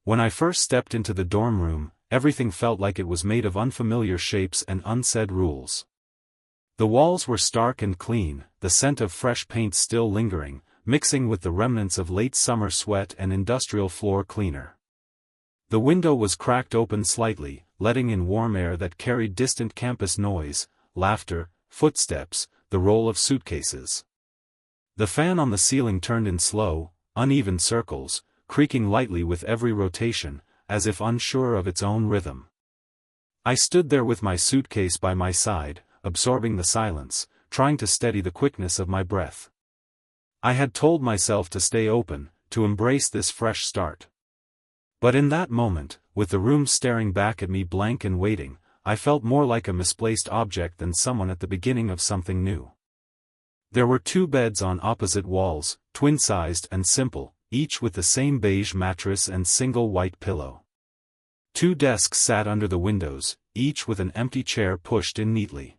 When I first stepped into the dorm room, everything felt like it was made of unfamiliar shapes and unsaid rules. The walls were stark and clean, the scent of fresh paint still lingering, mixing with the remnants of late summer sweat and industrial floor cleaner. The window was cracked open slightly, letting in warm air that carried distant campus noise, laughter, footsteps, the roll of suitcases. The fan on the ceiling turned in slow, uneven circles, creaking lightly with every rotation, as if unsure of its own rhythm. I stood there with my suitcase by my side, absorbing the silence, trying to steady the quickness of my breath. I had told myself to stay open, to embrace this fresh start. But in that moment, with the room staring back at me blank and waiting, I felt more like a misplaced object than someone at the beginning of something new. There were 2 beds on opposite walls, twin-sized and simple, each with the same beige mattress and single white pillow. 2 desks sat under the windows, each with an empty chair pushed in neatly.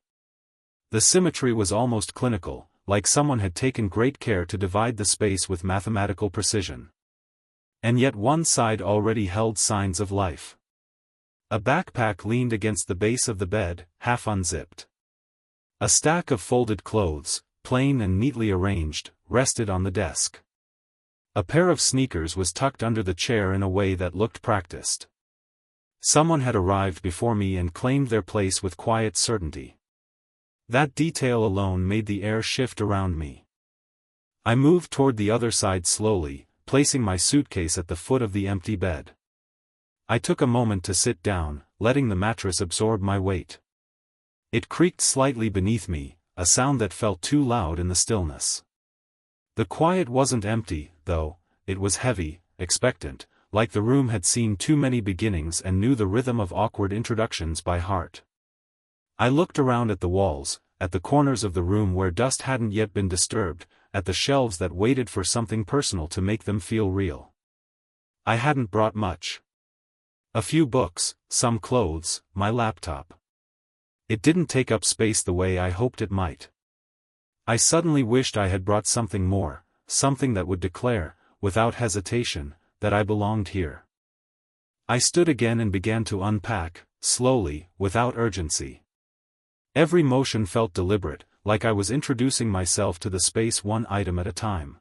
The symmetry was almost clinical, like someone had taken great care to divide the space with mathematical precision. And yet one side already held signs of life. A backpack leaned against the base of the bed, half unzipped. A stack of folded clothes, plain and neatly arranged, rested on the desk. A pair of sneakers was tucked under the chair in a way that looked practiced. Someone had arrived before me and claimed their place with quiet certainty. That detail alone made the air shift around me. I moved toward the other side slowly, placing my suitcase at the foot of the empty bed. I took a moment to sit down, letting the mattress absorb my weight. It creaked slightly beneath me, a sound that felt too loud in the stillness. The quiet wasn't empty, though, it was heavy, expectant, like the room had seen too many beginnings and knew the rhythm of awkward introductions by heart. I looked around at the walls, at the corners of the room where dust hadn't yet been disturbed, at the shelves that waited for something personal to make them feel real. I hadn't brought much. A few books, some clothes, my laptop. It didn't take up space the way I hoped it might. I suddenly wished I had brought something more, something that would declare, without hesitation, that I belonged here. I stood again and began to unpack, slowly, without urgency. Every motion felt deliberate, like I was introducing myself to the space one item at a time.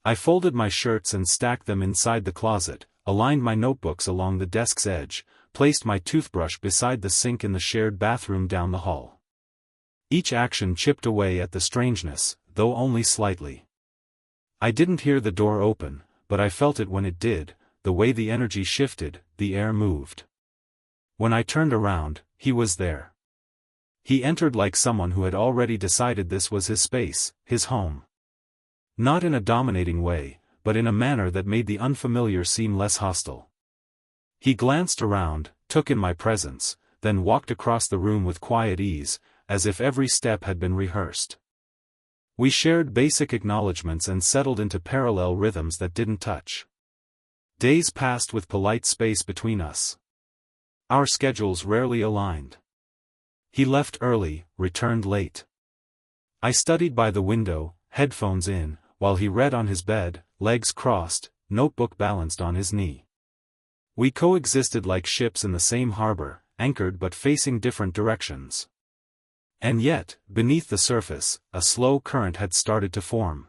I folded my shirts and stacked them inside the closet, aligned my notebooks along the desk's edge, placed my toothbrush beside the sink in the shared bathroom down the hall. Each action chipped away at the strangeness, though only slightly. I didn't hear the door open, but I felt it when it did, the way the energy shifted, the air moved. When I turned around, he was there. He entered like someone who had already decided this was his space, his home. Not in a dominating way, but in a manner that made the unfamiliar seem less hostile. He glanced around, took in my presence, then walked across the room with quiet ease, as if every step had been rehearsed. We shared basic acknowledgments and settled into parallel rhythms that didn't touch. Days passed with polite space between us. Our schedules rarely aligned. He left early, returned late. I studied by the window, headphones in, while he read on his bed, legs crossed, notebook balanced on his knee. We coexisted like ships in the same harbor, anchored but facing different directions. And yet, beneath the surface, a slow current had started to form.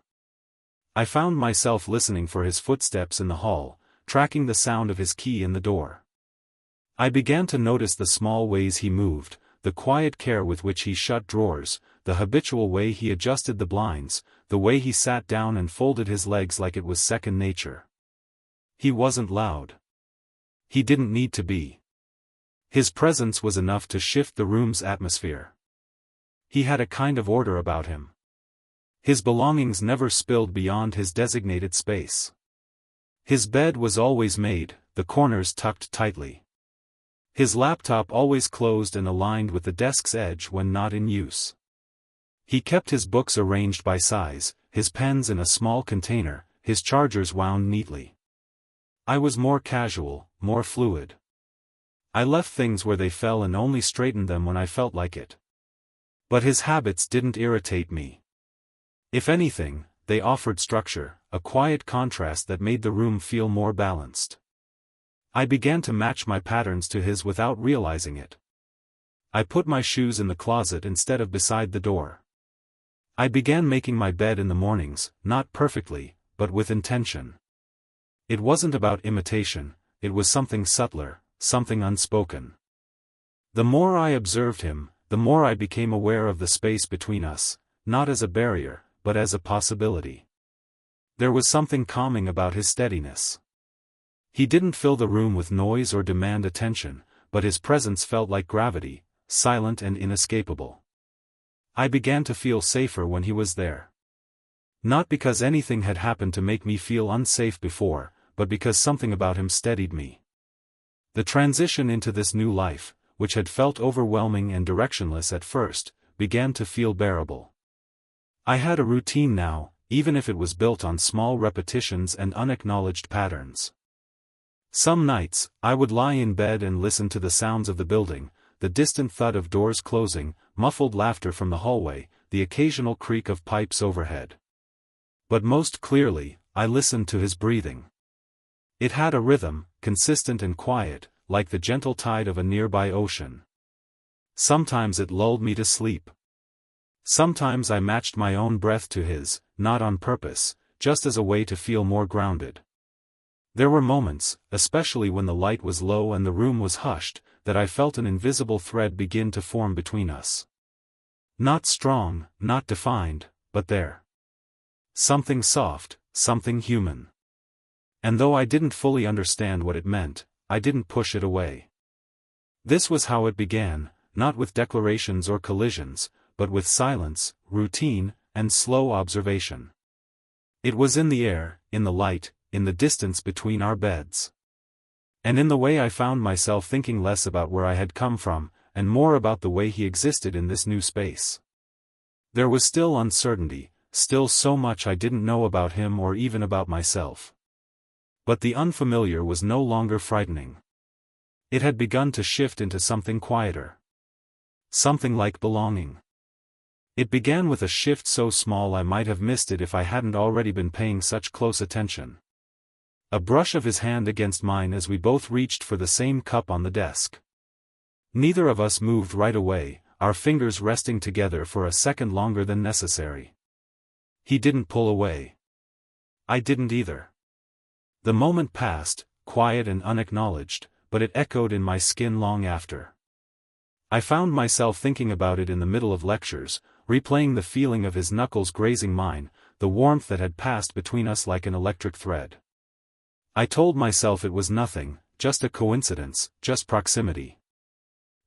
I found myself listening for his footsteps in the hall, tracking the sound of his key in the door. I began to notice the small ways he moved, the quiet care with which he shut drawers, the habitual way he adjusted the blinds, the way he sat down and folded his legs like it was second nature. He wasn't loud. He didn't need to be. His presence was enough to shift the room's atmosphere. He had a kind of order about him. His belongings never spilled beyond his designated space. His bed was always made, the corners tucked tightly. His laptop always closed and aligned with the desk's edge when not in use. He kept his books arranged by size, his pens in a small container, his chargers wound neatly. I was more casual, more fluid. I left things where they fell and only straightened them when I felt like it. But his habits didn't irritate me. If anything, they offered structure, a quiet contrast that made the room feel more balanced. I began to match my patterns to his without realizing it. I put my shoes in the closet instead of beside the door. I began making my bed in the mornings, not perfectly, but with intention. It wasn't about imitation, it was something subtler, something unspoken. The more I observed him, the more I became aware of the space between us, not as a barrier, but as a possibility. There was something calming about his steadiness. He didn't fill the room with noise or demand attention, but his presence felt like gravity, silent and inescapable. I began to feel safer when he was there. Not because anything had happened to make me feel unsafe before, but because something about him steadied me. The transition into this new life, which had felt overwhelming and directionless at first, began to feel bearable. I had a routine now, even if it was built on small repetitions and unacknowledged patterns. Some nights, I would lie in bed and listen to the sounds of the building, the distant thud of doors closing, muffled laughter from the hallway, the occasional creak of pipes overhead. But most clearly, I listened to his breathing. It had a rhythm, consistent and quiet, like the gentle tide of a nearby ocean. Sometimes it lulled me to sleep. Sometimes I matched my own breath to his, not on purpose, just as a way to feel more grounded. There were moments, especially when the light was low and the room was hushed, that I felt an invisible thread begin to form between us. Not strong, not defined, but there. Something soft, something human. And though I didn't fully understand what it meant, I didn't push it away. This was how it began, not with declarations or collisions, but with silence, routine, and slow observation. It was in the air, in the light, in the distance between our beds. And in the way I found myself thinking less about where I had come from, and more about the way he existed in this new space. There was still uncertainty, still so much I didn't know about him or even about myself. But the unfamiliar was no longer frightening. It had begun to shift into something quieter. Something like belonging. It began with a shift so small I might have missed it if I hadn't already been paying such close attention. A brush of his hand against mine as we both reached for the same cup on the desk. Neither of us moved right away, our fingers resting together for a second longer than necessary. He didn't pull away. I didn't either. The moment passed, quiet and unacknowledged, but it echoed in my skin long after. I found myself thinking about it in the middle of lectures, replaying the feeling of his knuckles grazing mine, the warmth that had passed between us like an electric thread. I told myself it was nothing, just a coincidence, just proximity.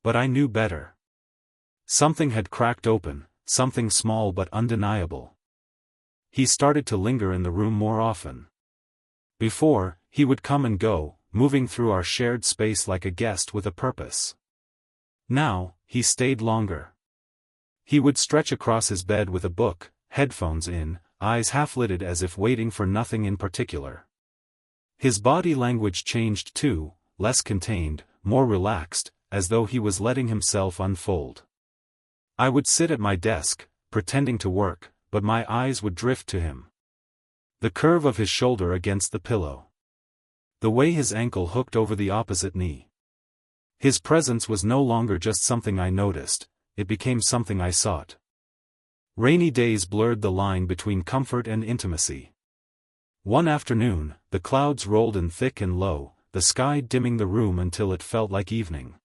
But I knew better. Something had cracked open, something small but undeniable. He started to linger in the room more often. Before, he would come and go, moving through our shared space like a guest with a purpose. Now, he stayed longer. He would stretch across his bed with a book, headphones in, eyes half-lidded as if waiting for nothing in particular. His body language changed too, less contained, more relaxed, as though he was letting himself unfold. I would sit at my desk, pretending to work, but my eyes would drift to him. The curve of his shoulder against the pillow. The way his ankle hooked over the opposite knee. His presence was no longer just something I noticed, it became something I sought. Rainy days blurred the line between comfort and intimacy. One afternoon, the clouds rolled in thick and low, the sky dimming the room until it felt like evening.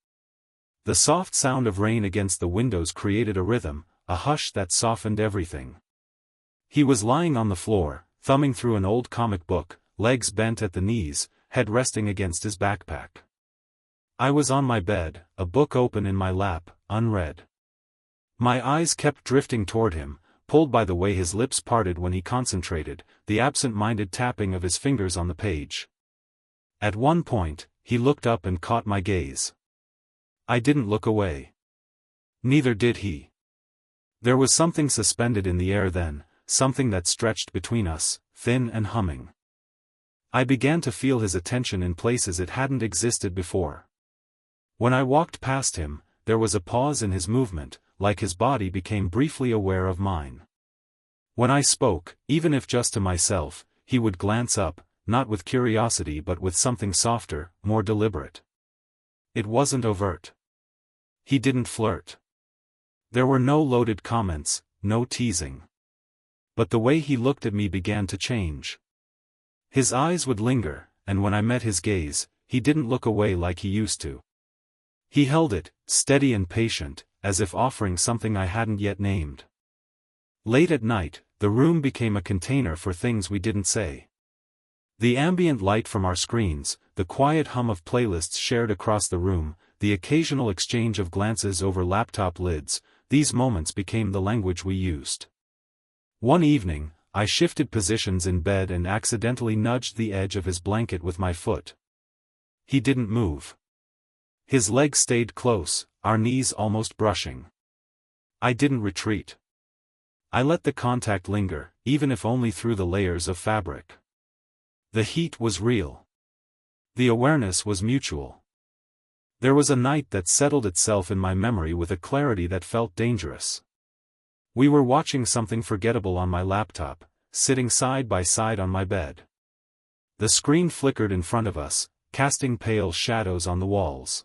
The soft sound of rain against the windows created a rhythm, a hush that softened everything. He was lying on the floor, thumbing through an old comic book, legs bent at the knees, head resting against his backpack. I was on my bed, a book open in my lap, unread. My eyes kept drifting toward him, pulled by the way his lips parted when he concentrated, the absent-minded tapping of his fingers on the page. At one point, he looked up and caught my gaze. I didn't look away. Neither did he. There was something suspended in the air then, something that stretched between us, thin and humming. I began to feel his attention in places it hadn't existed before. When I walked past him, there was a pause in his movement, like his body became briefly aware of mine. When I spoke, even if just to myself, he would glance up, not with curiosity but with something softer, more deliberate. It wasn't overt. He didn't flirt. There were no loaded comments, no teasing. But the way he looked at me began to change. His eyes would linger, and when I met his gaze, he didn't look away like he used to. He held it, steady and patient, as if offering something I hadn't yet named. Late at night, the room became a container for things we didn't say. The ambient light from our screens, the quiet hum of playlists shared across the room, the occasional exchange of glances over laptop lids, these moments became the language we used. One evening, I shifted positions in bed and accidentally nudged the edge of his blanket with my foot. He didn't move. His legs stayed close, our knees almost brushing. I didn't retreat. I let the contact linger, even if only through the layers of fabric. The heat was real. The awareness was mutual. There was a night that settled itself in my memory with a clarity that felt dangerous. We were watching something forgettable on my laptop, sitting side by side on my bed. The screen flickered in front of us, casting pale shadows on the walls.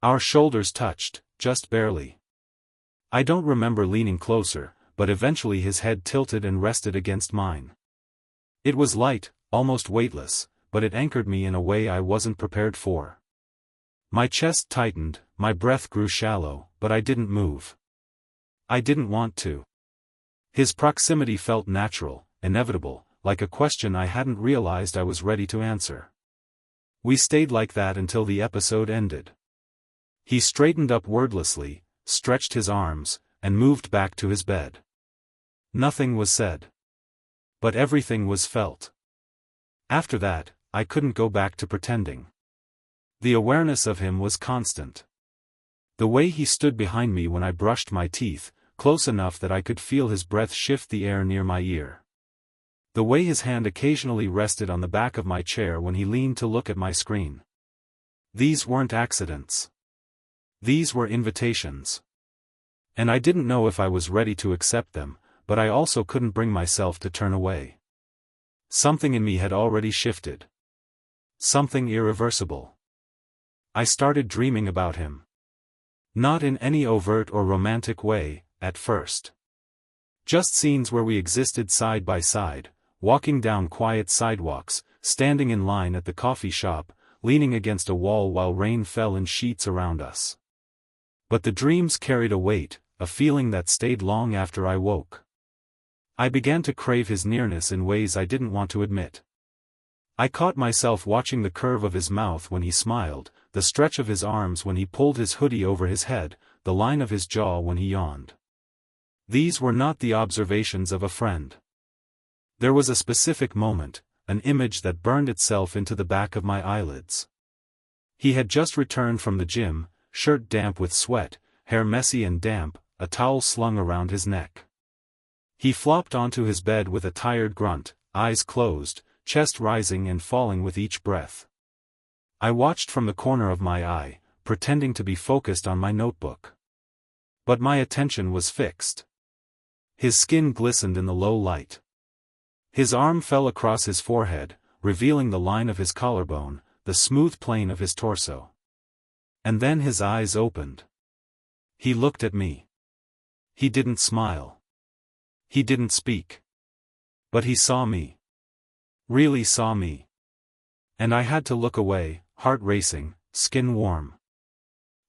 Our shoulders touched, just barely. I don't remember leaning closer, but eventually his head tilted and rested against mine. It was light, almost weightless, but it anchored me in a way I wasn't prepared for. My chest tightened, my breath grew shallow, but I didn't move. I didn't want to. His proximity felt natural, inevitable, like a question I hadn't realized I was ready to answer. We stayed like that until the episode ended. He straightened up wordlessly, stretched his arms, and moved back to his bed. Nothing was said. But everything was felt. After that, I couldn't go back to pretending. The awareness of him was constant. The way he stood behind me when I brushed my teeth, close enough that I could feel his breath shift the air near my ear. The way his hand occasionally rested on the back of my chair when he leaned to look at my screen. These weren't accidents. These were invitations. And I didn't know if I was ready to accept them, but I also couldn't bring myself to turn away. Something in me had already shifted. Something irreversible. I started dreaming about him. Not in any overt or romantic way, at first. Just scenes where we existed side by side, walking down quiet sidewalks, standing in line at the coffee shop, leaning against a wall while rain fell in sheets around us. But the dreams carried a weight, a feeling that stayed long after I woke. I began to crave his nearness in ways I didn't want to admit. I caught myself watching the curve of his mouth when he smiled, the stretch of his arms when he pulled his hoodie over his head, the line of his jaw when he yawned. These were not the observations of a friend. There was a specific moment, an image that burned itself into the back of my eyelids. He had just returned from the gym, shirt damp with sweat, hair messy and damp, a towel slung around his neck. He flopped onto his bed with a tired grunt, eyes closed, chest rising and falling with each breath. I watched from the corner of my eye, pretending to be focused on my notebook. But my attention was fixed. His skin glistened in the low light. His arm fell across his forehead, revealing the line of his collarbone, the smooth plane of his torso. And then his eyes opened. He looked at me. He didn't smile. He didn't speak. But he saw me. Really saw me. And I had to look away, heart racing, skin warm.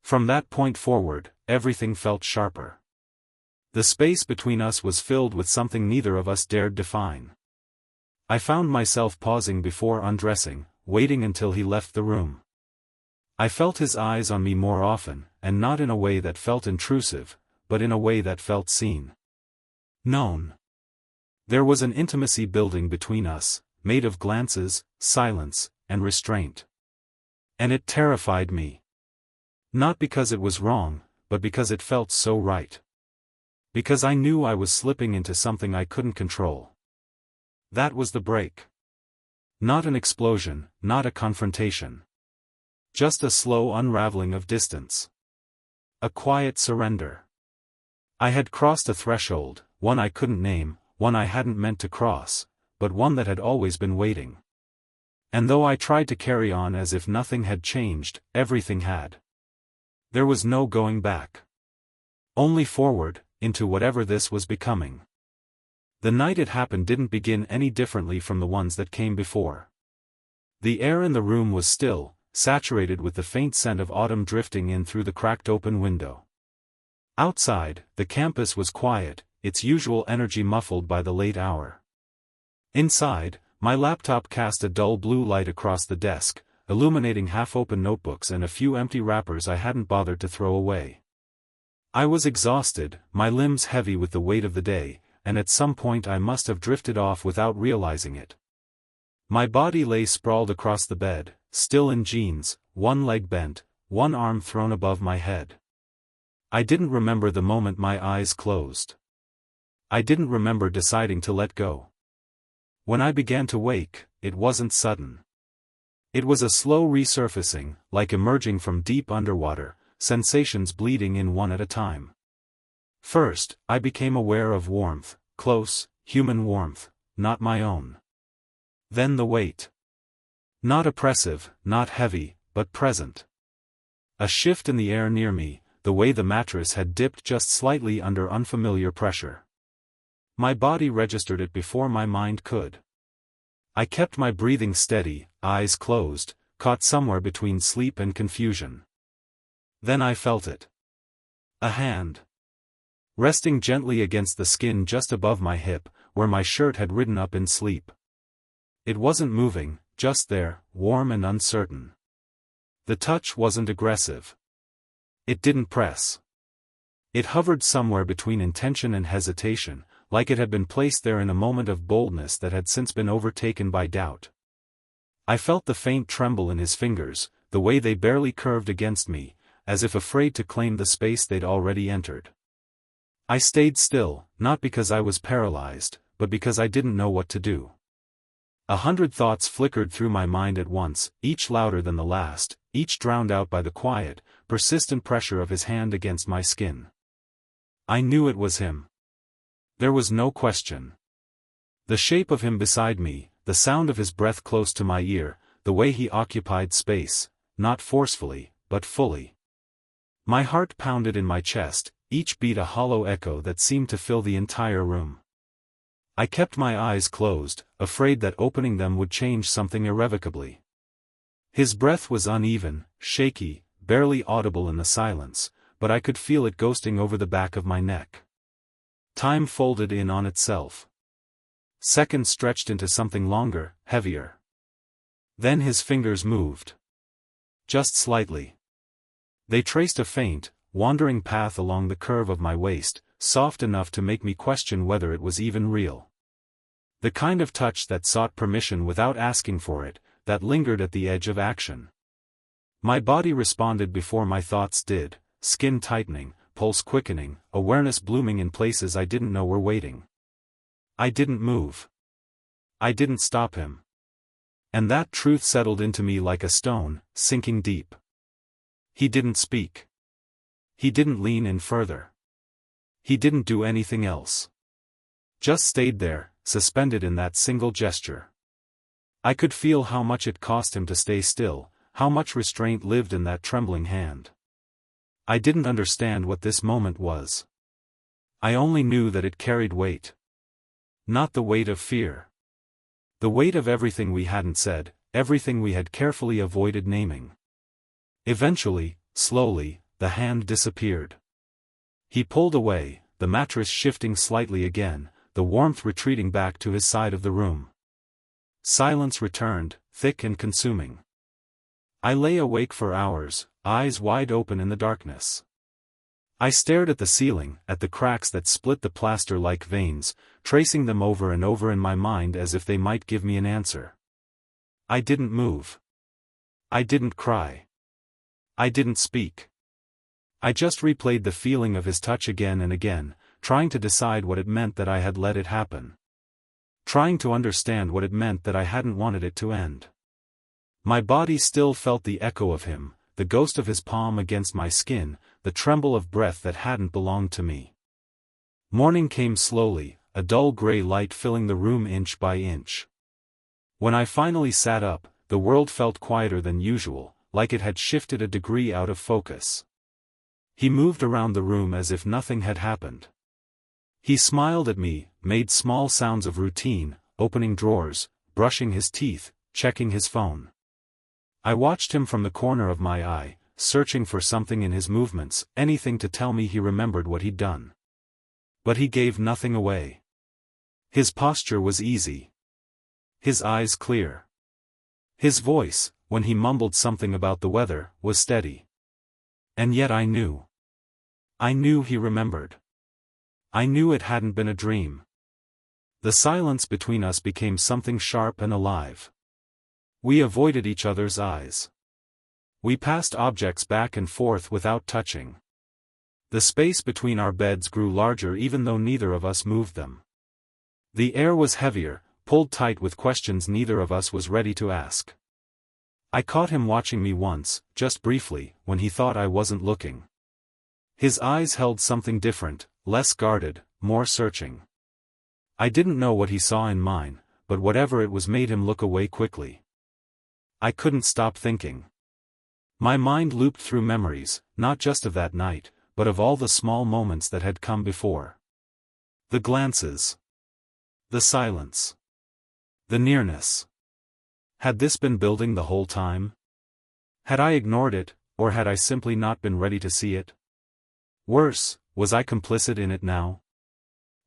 From that point forward, everything felt sharper. The space between us was filled with something neither of us dared define. I found myself pausing before undressing, waiting until he left the room. I felt his eyes on me more often, and not in a way that felt intrusive, but in a way that felt seen. Known. There was an intimacy building between us, made of glances, silence, and restraint. And it terrified me. Not because it was wrong, but because it felt so right. Because I knew I was slipping into something I couldn't control. That was the break. Not an explosion, not a confrontation. Just a slow unraveling of distance. A quiet surrender. I had crossed a threshold, one I couldn't name, one I hadn't meant to cross, but one that had always been waiting. And though I tried to carry on as if nothing had changed, everything had. There was no going back. Only forward, into whatever this was becoming. The night it happened didn't begin any differently from the ones that came before. The air in the room was still, saturated with the faint scent of autumn drifting in through the cracked open window. Outside, the campus was quiet, its usual energy muffled by the late hour. Inside, my laptop cast a dull blue light across the desk, illuminating half-open notebooks and a few empty wrappers I hadn't bothered to throw away. I was exhausted, my limbs heavy with the weight of the day, and at some point I must have drifted off without realizing it. My body lay sprawled across the bed, still in jeans, one leg bent, one arm thrown above my head. I didn't remember the moment my eyes closed. I didn't remember deciding to let go. When I began to wake, it wasn't sudden. It was a slow resurfacing, like emerging from deep underwater, sensations bleeding in one at a time. First, I became aware of warmth, close, human warmth, not my own. Then the weight. Not oppressive, not heavy, but present. A shift in the air near me, the way the mattress had dipped just slightly under unfamiliar pressure. My body registered it before my mind could. I kept my breathing steady, eyes closed, caught somewhere between sleep and confusion. Then I felt it. A hand. Resting gently against the skin just above my hip, where my shirt had ridden up in sleep. It wasn't moving, just there, warm and uncertain. The touch wasn't aggressive. It didn't press. It hovered somewhere between intention and hesitation, like it had been placed there in a moment of boldness that had since been overtaken by doubt. I felt the faint tremble in his fingers, the way they barely curved against me, as if afraid to claim the space they'd already entered. I stayed still, not because I was paralyzed, but because I didn't know what to do. 100 thoughts flickered through my mind at once, each louder than the last, each drowned out by the quiet, persistent pressure of his hand against my skin. I knew it was him. There was no question. The shape of him beside me, the sound of his breath close to my ear, the way he occupied space, not forcefully, but fully. My heart pounded in my chest, each beat a hollow echo that seemed to fill the entire room. I kept my eyes closed, afraid that opening them would change something irrevocably. His breath was uneven, shaky, barely audible in the silence, but I could feel it ghosting over the back of my neck. Time folded in on itself. Seconds stretched into something longer, heavier. Then his fingers moved. Just slightly. They traced a faint, wandering path along the curve of my waist, soft enough to make me question whether it was even real. The kind of touch that sought permission without asking for it, that lingered at the edge of action. My body responded before my thoughts did, skin tightening, pulse quickening, awareness blooming in places I didn't know were waiting. I didn't move. I didn't stop him. And that truth settled into me like a stone, sinking deep. He didn't speak. He didn't lean in further. He didn't do anything else. Just stayed there, suspended in that single gesture. I could feel how much it cost him to stay still, how much restraint lived in that trembling hand. I didn't understand what this moment was. I only knew that it carried weight. Not the weight of fear. The weight of everything we hadn't said, everything we had carefully avoided naming. Eventually, slowly, the hand disappeared. He pulled away, the mattress shifting slightly again, the warmth retreating back to his side of the room. Silence returned, thick and consuming. I lay awake for hours, eyes wide open in the darkness. I stared at the ceiling, at the cracks that split the plaster like veins, tracing them over and over in my mind as if they might give me an answer. I didn't move. I didn't cry. I didn't speak. I just replayed the feeling of his touch again and again, trying to decide what it meant that I had let it happen. Trying to understand what it meant that I hadn't wanted it to end. My body still felt the echo of him, the ghost of his palm against my skin, the tremble of breath that hadn't belonged to me. Morning came slowly, a dull gray light filling the room inch by inch. When I finally sat up, the world felt quieter than usual, like it had shifted a degree out of focus. He moved around the room as if nothing had happened. He smiled at me, made small sounds of routine, opening drawers, brushing his teeth, checking his phone. I watched him from the corner of my eye, searching for something in his movements, anything to tell me he remembered what he'd done. But he gave nothing away. His posture was easy. His eyes clear. His voice, when he mumbled something about the weather, was steady. And yet I knew. I knew he remembered. I knew it hadn't been a dream. The silence between us became something sharp and alive. We avoided each other's eyes. We passed objects back and forth without touching. The space between our beds grew larger even though neither of us moved them. The air was heavier, pulled tight with questions neither of us was ready to ask. I caught him watching me once, just briefly, when he thought I wasn't looking. His eyes held something different, less guarded, more searching. I didn't know what he saw in mine, but whatever it was made him look away quickly. I couldn't stop thinking. My mind looped through memories, not just of that night, but of all the small moments that had come before. The glances. The silence. The nearness. Had this been building the whole time? Had I ignored it, or had I simply not been ready to see it? Worse, was I complicit in it now?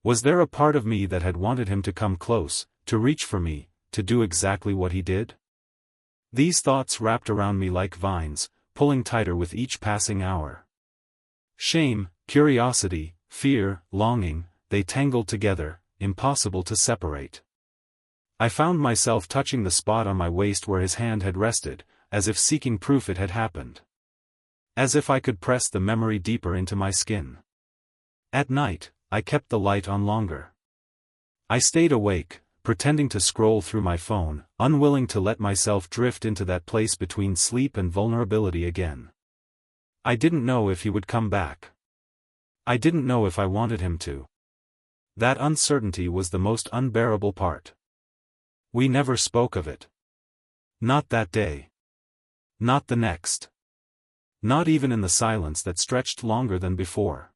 Was there a part of me that had wanted him to come close, to reach for me, to do exactly what he did? These thoughts wrapped around me like vines, pulling tighter with each passing hour. Shame, curiosity, fear, longing, they tangled together, impossible to separate. I found myself touching the spot on my waist where his hand had rested, as if seeking proof it had happened. As if I could press the memory deeper into my skin. At night, I kept the light on longer. I stayed awake, pretending to scroll through my phone, unwilling to let myself drift into that place between sleep and vulnerability again. I didn't know if he would come back. I didn't know if I wanted him to. That uncertainty was the most unbearable part. We never spoke of it. Not that day. Not the next. Not even in the silence that stretched longer than before.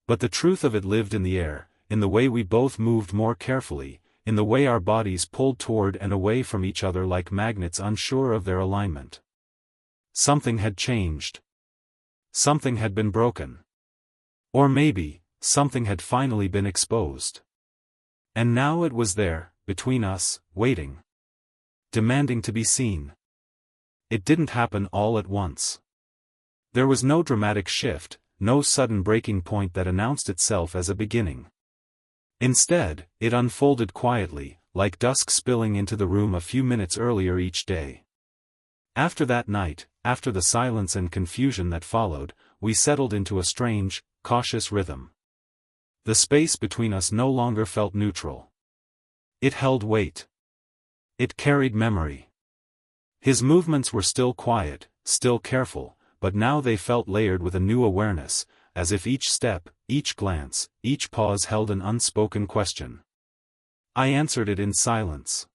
But the truth of it lived in the air, in the way we both moved more carefully, in the way our bodies pulled toward and away from each other like magnets unsure of their alignment. Something had changed. Something had been broken. Or maybe, something had finally been exposed. And now it was there, between us, waiting. Demanding to be seen. It didn't happen all at once. There was no dramatic shift, no sudden breaking point that announced itself as a beginning. Instead, it unfolded quietly, like dusk spilling into the room a few minutes earlier each day. After that night, after the silence and confusion that followed, we settled into a strange, cautious rhythm. The space between us no longer felt neutral. It held weight. It carried memory. His movements were still quiet, still careful, but now they felt layered with a new awareness, as if each step, each glance, each pause held an unspoken question. I answered it in silence.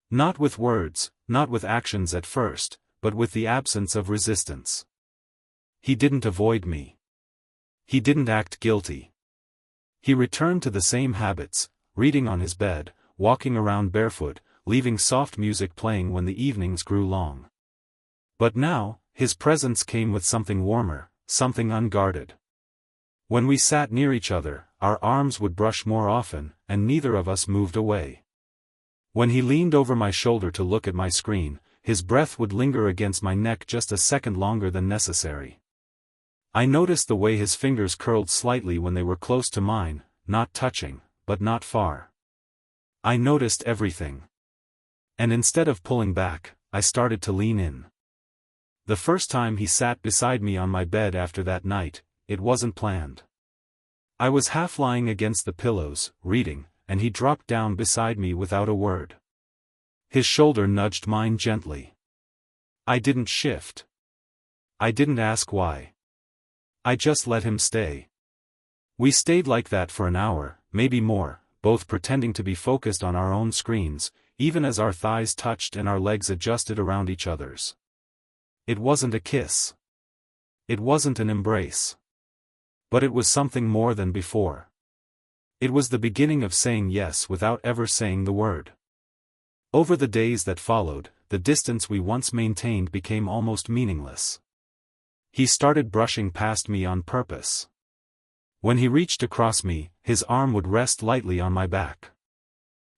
Not with words, not with actions at first, but with the absence of resistance. He didn't avoid me. He didn't act guilty. He returned to the same habits, reading on his bed, walking around barefoot, leaving soft music playing when the evenings grew long. But now, his presence came with something warmer, something unguarded. When we sat near each other, our arms would brush more often, and neither of us moved away. When he leaned over my shoulder to look at my screen, his breath would linger against my neck just a second longer than necessary. I noticed the way his fingers curled slightly when they were close to mine, not touching, but not far. I noticed everything. And instead of pulling back, I started to lean in. The first time he sat beside me on my bed after that night, it wasn't planned. I was half lying against the pillows, reading, and he dropped down beside me without a word. His shoulder nudged mine gently. I didn't shift. I didn't ask why. I just let him stay. We stayed like that for an hour, maybe more, both pretending to be focused on our own screens, even as our thighs touched and our legs adjusted around each other's. It wasn't a kiss. It wasn't an embrace. But it was something more than before. It was the beginning of saying yes without ever saying the word. Over the days that followed, the distance we once maintained became almost meaningless. He started brushing past me on purpose. When he reached across me, his arm would rest lightly on my back.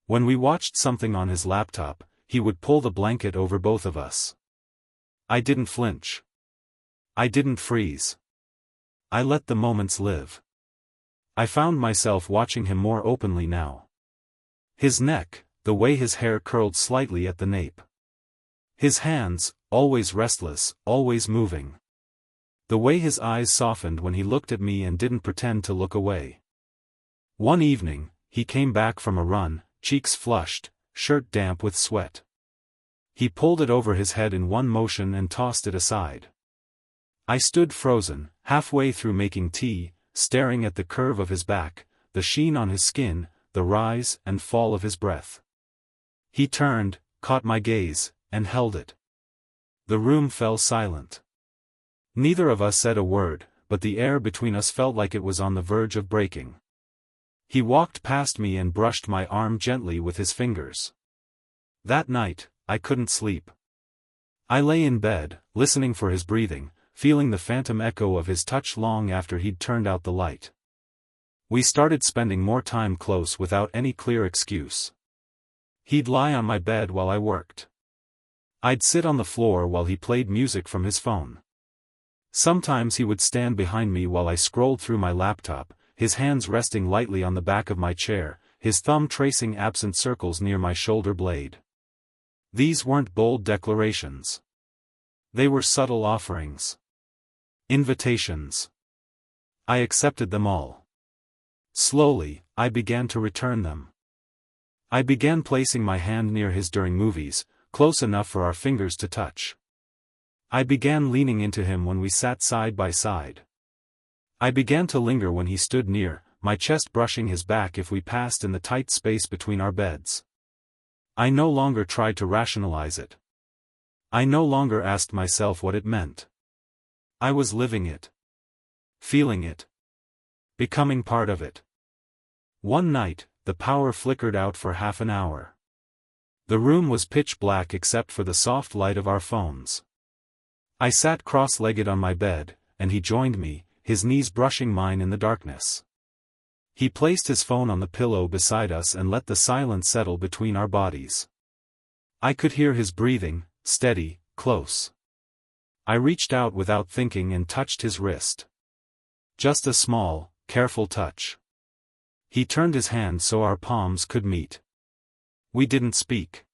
When we watched something on his laptop, he would pull the blanket over both of us. I didn't flinch. I didn't freeze. I let the moments live. I found myself watching him more openly now. His neck, the way his hair curled slightly at the nape. His hands, always restless, always moving. The way his eyes softened when he looked at me and didn't pretend to look away. One evening, he came back from a run, cheeks flushed, shirt damp with sweat. He pulled it over his head in one motion and tossed it aside. I stood frozen, halfway through making tea, staring at the curve of his back, the sheen on his skin, the rise and fall of his breath. He turned, caught my gaze, and held it. The room fell silent. Neither of us said a word, but the air between us felt like it was on the verge of breaking. He walked past me and brushed my arm gently with his fingers. That night, I couldn't sleep. I lay in bed, listening for his breathing, feeling the phantom echo of his touch long after he'd turned out the light. We started spending more time close without any clear excuse. He'd lie on my bed while I worked. I'd sit on the floor while he played music from his phone. Sometimes he would stand behind me while I scrolled through my laptop, his hands resting lightly on the back of my chair, his thumb tracing absent circles near my shoulder blade. These weren't bold declarations. They were subtle offerings. Invitations. I accepted them all. Slowly, I began to return them. I began placing my hand near his during movies, close enough for our fingers to touch. I began leaning into him when we sat side by side. I began to linger when he stood near, my chest brushing his back if we passed in the tight space between our beds. I no longer tried to rationalize it. I no longer asked myself what it meant. I was living it. Feeling it. Becoming part of it. One night, the power flickered out for half an hour. The room was pitch black except for the soft light of our phones. I sat cross-legged on my bed, and he joined me, his knees brushing mine in the darkness. He placed his phone on the pillow beside us and let the silence settle between our bodies. I could hear his breathing, steady, close. I reached out without thinking and touched his wrist. Just a small, careful touch. He turned his hand so our palms could meet. We didn't speak.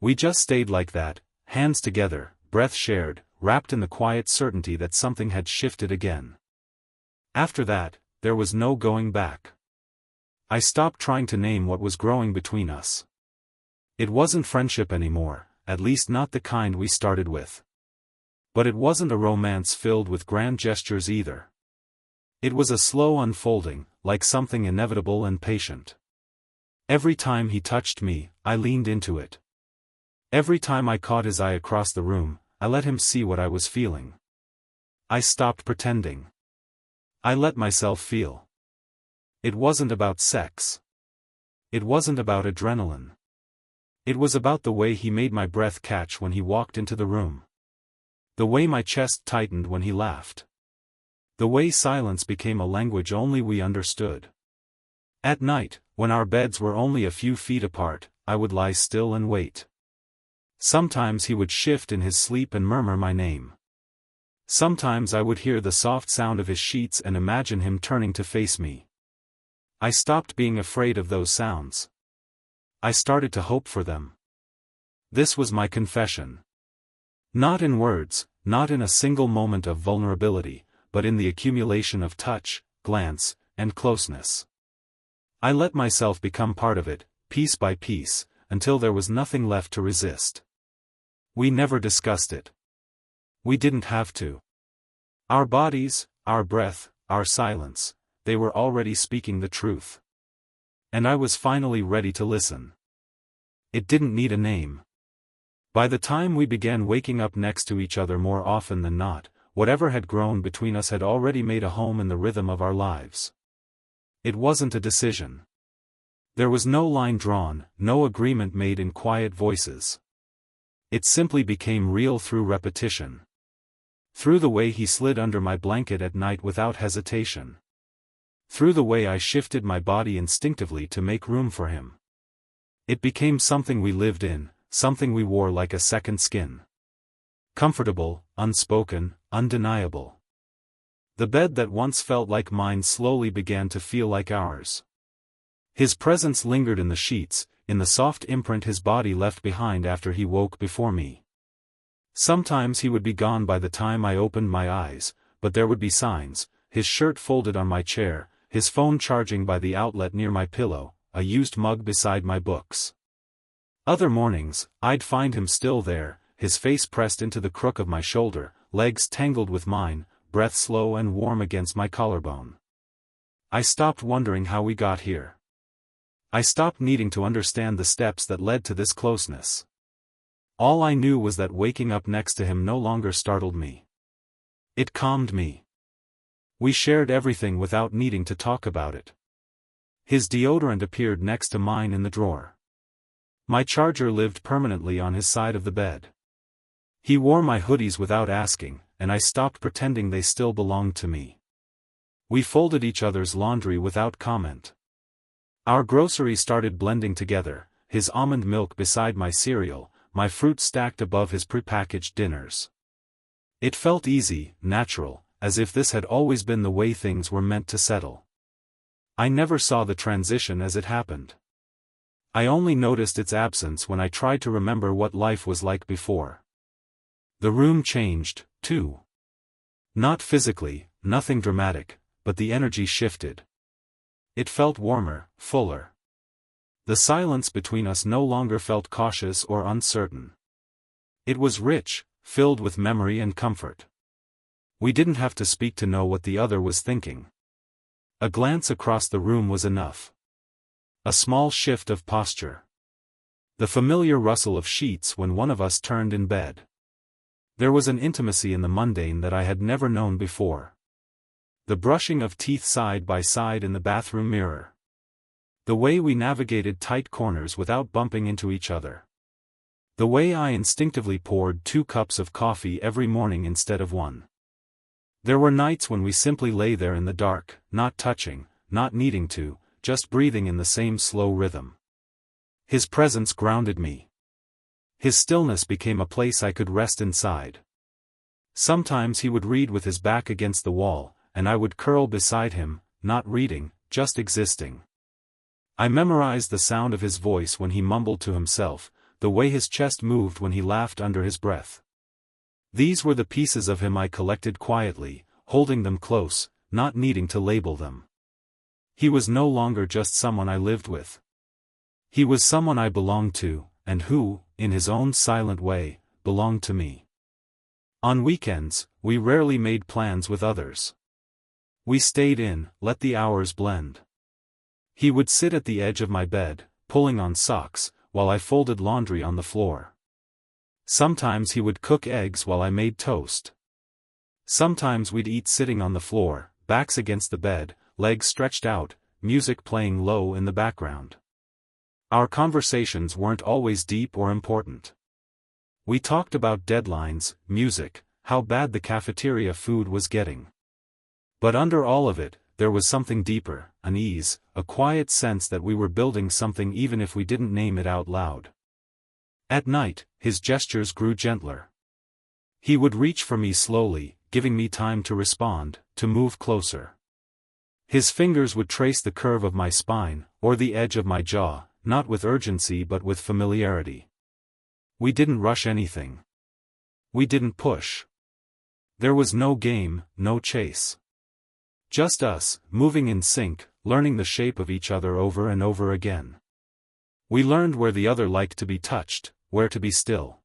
We just stayed like that, hands together, breath shared, wrapped in the quiet certainty that something had shifted again. After that, there was no going back. I stopped trying to name what was growing between us. It wasn't friendship anymore, at least not the kind we started with. But it wasn't a romance filled with grand gestures either. It was a slow unfolding, like something inevitable and patient. Every time he touched me, I leaned into it. Every time I caught his eye across the room, I let him see what I was feeling. I stopped pretending. I let myself feel. It wasn't about sex. It wasn't about adrenaline. It was about the way he made my breath catch when he walked into the room. The way my chest tightened when he laughed. The way silence became a language only we understood. At night, when our beds were only a few feet apart, I would lie still and wait. Sometimes he would shift in his sleep and murmur my name. Sometimes I would hear the soft sound of his sheets and imagine him turning to face me. I stopped being afraid of those sounds. I started to hope for them. This was my confession. Not in words, not in a single moment of vulnerability, but in the accumulation of touch, glance, and closeness. I let myself become part of it, piece by piece, until there was nothing left to resist. We never discussed it. We didn't have to. Our bodies, our breath, our silence, they were already speaking the truth. And I was finally ready to listen. It didn't need a name. By the time we began waking up next to each other more often than not, whatever had grown between us had already made a home in the rhythm of our lives. It wasn't a decision. There was no line drawn, no agreement made in quiet voices. It simply became real through repetition. Through the way he slid under my blanket at night without hesitation. Through the way I shifted my body instinctively to make room for him. It became something we lived in, something we wore like a second skin. Comfortable, unspoken, undeniable. The bed that once felt like mine slowly began to feel like ours. His presence lingered in the sheets, in the soft imprint his body left behind after he woke before me. Sometimes he would be gone by the time I opened my eyes, but there would be signs, his shirt folded on my chair, his phone charging by the outlet near my pillow, a used mug beside my books. Other mornings, I'd find him still there, his face pressed into the crook of my shoulder, legs tangled with mine, breath slow and warm against my collarbone. I stopped wondering how we got here. I stopped needing to understand the steps that led to this closeness. All I knew was that waking up next to him no longer startled me. It calmed me. We shared everything without needing to talk about it. His deodorant appeared next to mine in the drawer. My charger lived permanently on his side of the bed. He wore my hoodies without asking, and I stopped pretending they still belonged to me. We folded each other's laundry without comment. Our groceries started blending together, his almond milk beside my cereal, my fruit stacked above his prepackaged dinners. It felt easy, natural, as if this had always been the way things were meant to settle. I never saw the transition as it happened. I only noticed its absence when I tried to remember what life was like before. The room changed, too. Not physically, nothing dramatic, but the energy shifted. It felt warmer, fuller. The silence between us no longer felt cautious or uncertain. It was rich, filled with memory and comfort. We didn't have to speak to know what the other was thinking. A glance across the room was enough. A small shift of posture. The familiar rustle of sheets when one of us turned in bed. There was an intimacy in the mundane that I had never known before. The brushing of teeth side by side in the bathroom mirror. The way we navigated tight corners without bumping into each other. The way I instinctively poured 2 cups of coffee every morning instead of 1. There were nights when we simply lay there in the dark, not touching, not needing to, just breathing in the same slow rhythm. His presence grounded me. His stillness became a place I could rest inside. Sometimes he would read with his back against the wall, and I would curl beside him, not reading, just existing. I memorized the sound of his voice when he mumbled to himself, the way his chest moved when he laughed under his breath. These were the pieces of him I collected quietly, holding them close, not needing to label them. He was no longer just someone I lived with. He was someone I belonged to, and who, in his own silent way, belonged to me. On weekends, we rarely made plans with others. We stayed in, let the hours blend. He would sit at the edge of my bed, pulling on socks, while I folded laundry on the floor. Sometimes he would cook eggs while I made toast. Sometimes we'd eat sitting on the floor, backs against the bed, legs stretched out, music playing low in the background. Our conversations weren't always deep or important. We talked about deadlines, music, how bad the cafeteria food was getting. But under all of it, there was something deeper, an ease, a quiet sense that we were building something even if we didn't name it out loud. At night, his gestures grew gentler. He would reach for me slowly, giving me time to respond, to move closer. His fingers would trace the curve of my spine, or the edge of my jaw, not with urgency but with familiarity. We didn't rush anything. We didn't push. There was no game, no chase. Just us, moving in sync, learning the shape of each other over and over again. We learned where the other liked to be touched, where to be still.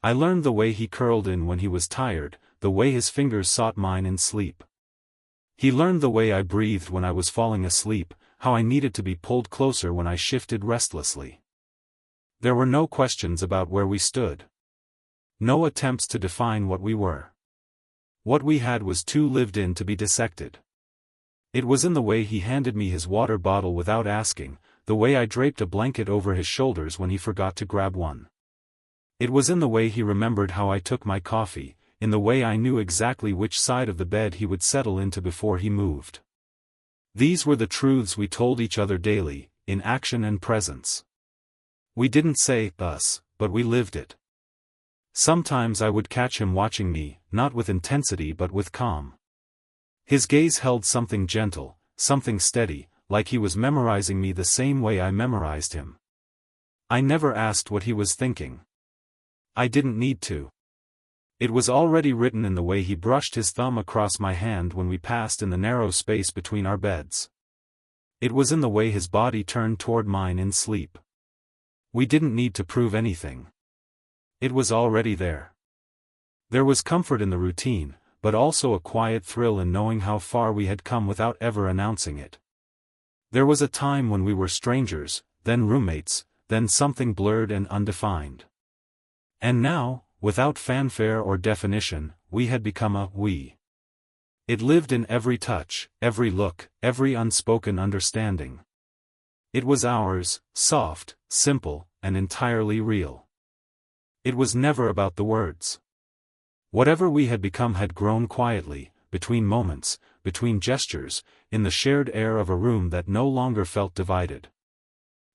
I learned the way he curled in when he was tired, the way his fingers sought mine in sleep. He learned the way I breathed when I was falling asleep, how I needed to be pulled closer when I shifted restlessly. There were no questions about where we stood. No attempts to define what we were. What we had was too lived in to be dissected. It was in the way he handed me his water bottle without asking, the way I draped a blanket over his shoulders when he forgot to grab one. It was in the way he remembered how I took my coffee, in the way I knew exactly which side of the bed he would settle into before he moved. These were the truths we told each other daily, in action and presence. We didn't say us, but we lived it. Sometimes I would catch him watching me, not with intensity but with calm. His gaze held something gentle, something steady, like he was memorizing me the same way I memorized him. I never asked what he was thinking. I didn't need to. It was already written in the way he brushed his thumb across my hand when we passed in the narrow space between our beds. It was in the way his body turned toward mine in sleep. We didn't need to prove anything. It was already there. There was comfort in the routine, but also a quiet thrill in knowing how far we had come without ever announcing it. There was a time when we were strangers, then roommates, then something blurred and undefined. And now, without fanfare or definition, we had become a we. It lived in every touch, every look, every unspoken understanding. It was ours, soft, simple, and entirely real. It was never about the words. Whatever we had become had grown quietly, between moments, between gestures, in the shared air of a room that no longer felt divided.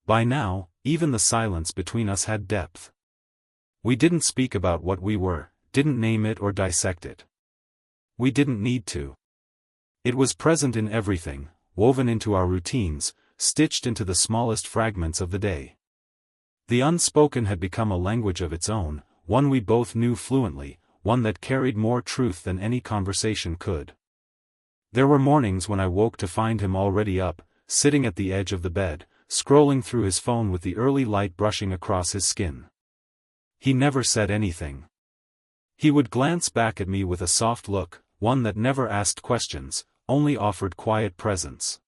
By now, even the silence between us had depth. We didn't speak about what we were, didn't name it or dissect it. We didn't need to. It was present in everything, woven into our routines, stitched into the smallest fragments of the day. The unspoken had become a language of its own, one we both knew fluently, one that carried more truth than any conversation could. There were mornings when I woke to find him already up, sitting at the edge of the bed, scrolling through his phone with the early light brushing across his skin. He never said anything. He would glance back at me with a soft look, one that never asked questions, only offered quiet presence.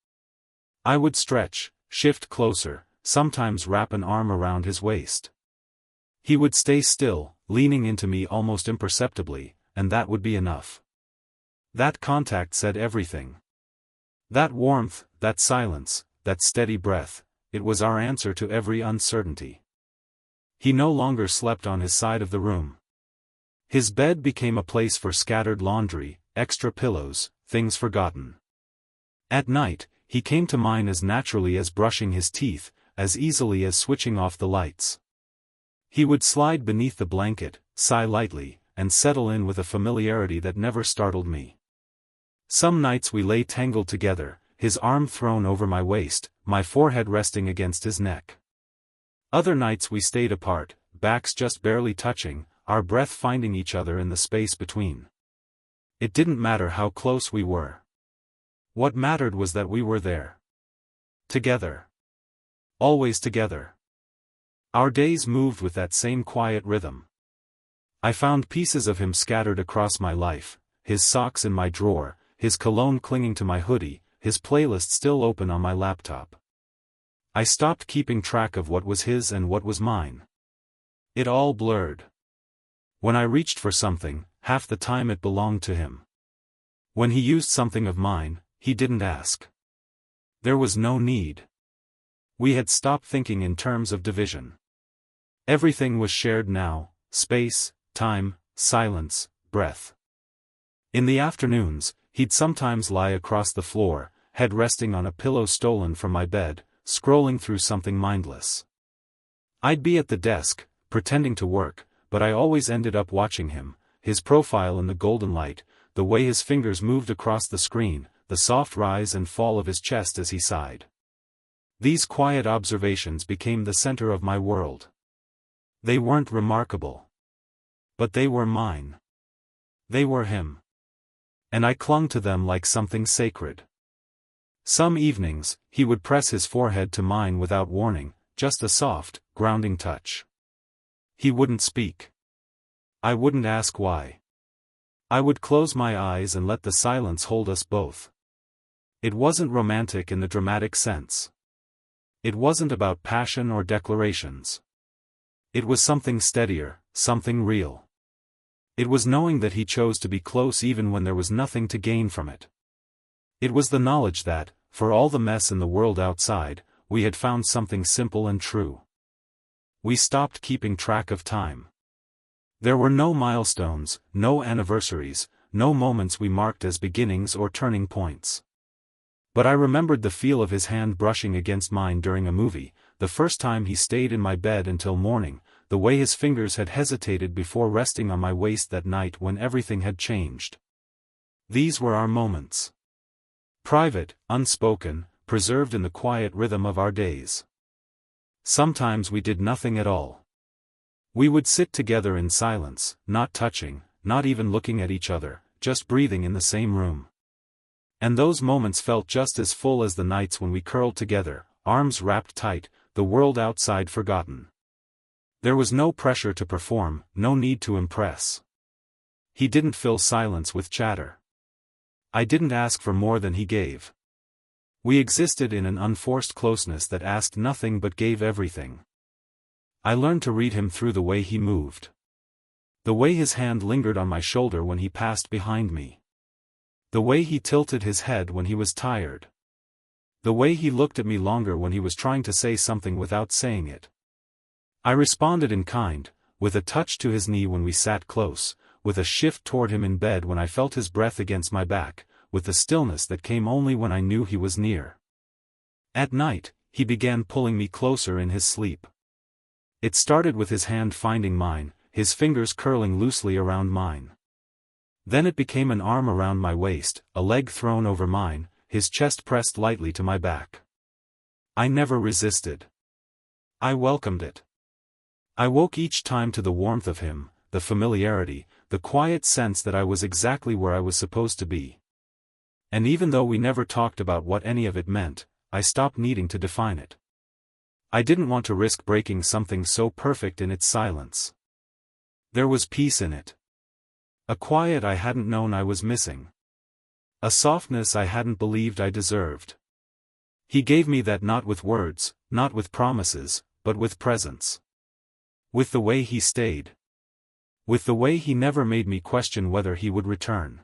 I would stretch, shift closer, sometimes wrap an arm around his waist. He would stay still, leaning into me almost imperceptibly, and that would be enough. That contact said everything. That warmth, that silence, that steady breath, it was our answer to every uncertainty. He no longer slept on his side of the room. His bed became a place for scattered laundry, extra pillows, things forgotten. At night, he came to mine as naturally as brushing his teeth, as easily as switching off the lights. He would slide beneath the blanket, sigh lightly, and settle in with a familiarity that never startled me. Some nights we lay tangled together, his arm thrown over my waist, my forehead resting against his neck. Other nights we stayed apart, backs just barely touching, our breath finding each other in the space between. It didn't matter how close we were. What mattered was that we were there. Together. Always together. Our days moved with that same quiet rhythm. I found pieces of him scattered across my life, his socks in my drawer, his cologne clinging to my hoodie, his playlist still open on my laptop. I stopped keeping track of what was his and what was mine. It all blurred. When I reached for something, half the time it belonged to him. When he used something of mine, he didn't ask. There was no need. We had stopped thinking in terms of division. Everything was shared now, space, time, silence, breath. In the afternoons, he'd sometimes lie across the floor, head resting on a pillow stolen from my bed, scrolling through something mindless. I'd be at the desk, pretending to work, but I always ended up watching him, his profile in the golden light, the way his fingers moved across the screen, the soft rise and fall of his chest as he sighed. These quiet observations became the center of my world. They weren't remarkable. But they were mine. They were him. And I clung to them like something sacred. Some evenings, he would press his forehead to mine without warning, just a soft, grounding touch. He wouldn't speak. I wouldn't ask why. I would close my eyes and let the silence hold us both. It wasn't romantic in the dramatic sense. It wasn't about passion or declarations. It was something steadier, something real. It was knowing that he chose to be close even when there was nothing to gain from it. It was the knowledge that, for all the mess in the world outside, we had found something simple and true. We stopped keeping track of time. There were no milestones, no anniversaries, no moments we marked as beginnings or turning points. But I remembered the feel of his hand brushing against mine during a movie, the first time he stayed in my bed until morning, the way his fingers had hesitated before resting on my waist that night when everything had changed. These were our moments. Private, unspoken, preserved in the quiet rhythm of our days. Sometimes we did nothing at all. We would sit together in silence, not touching, not even looking at each other, just breathing in the same room. And those moments felt just as full as the nights when we curled together, arms wrapped tight, the world outside forgotten. There was no pressure to perform, no need to impress. He didn't fill silence with chatter. I didn't ask for more than he gave. We existed in an unforced closeness that asked nothing but gave everything. I learned to read him through the way he moved. The way his hand lingered on my shoulder when he passed behind me. The way he tilted his head when he was tired. The way he looked at me longer when he was trying to say something without saying it. I responded in kind, with a touch to his knee when we sat close, with a shift toward him in bed when I felt his breath against my back, with the stillness that came only when I knew he was near. At night, he began pulling me closer in his sleep. It started with his hand finding mine, his fingers curling loosely around mine. Then it became an arm around my waist, a leg thrown over mine, his chest pressed lightly to my back. I never resisted. I welcomed it. I woke each time to the warmth of him, the familiarity, the quiet sense that I was exactly where I was supposed to be. And even though we never talked about what any of it meant, I stopped needing to define it. I didn't want to risk breaking something so perfect in its silence. There was peace in it. A quiet I hadn't known I was missing. A softness I hadn't believed I deserved. He gave me that not with words, not with promises, but with presence. With the way he stayed. With the way he never made me question whether he would return.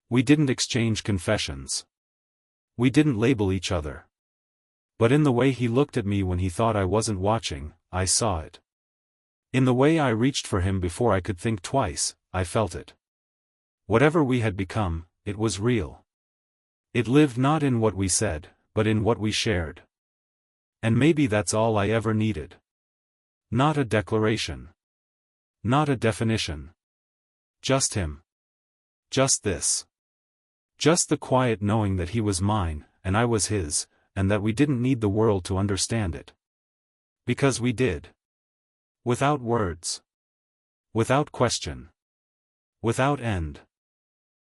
We didn't exchange confessions. We didn't label each other. But in the way he looked at me when he thought I wasn't watching, I saw it. In the way I reached for him before I could think twice, I felt it. Whatever we had become, it was real. It lived not in what we said, but in what we shared. And maybe that's all I ever needed. Not a declaration. Not a definition. Just him. Just this. Just the quiet knowing that he was mine, and I was his, and that we didn't need the world to understand it. Because we did. Without words. Without question. Without end.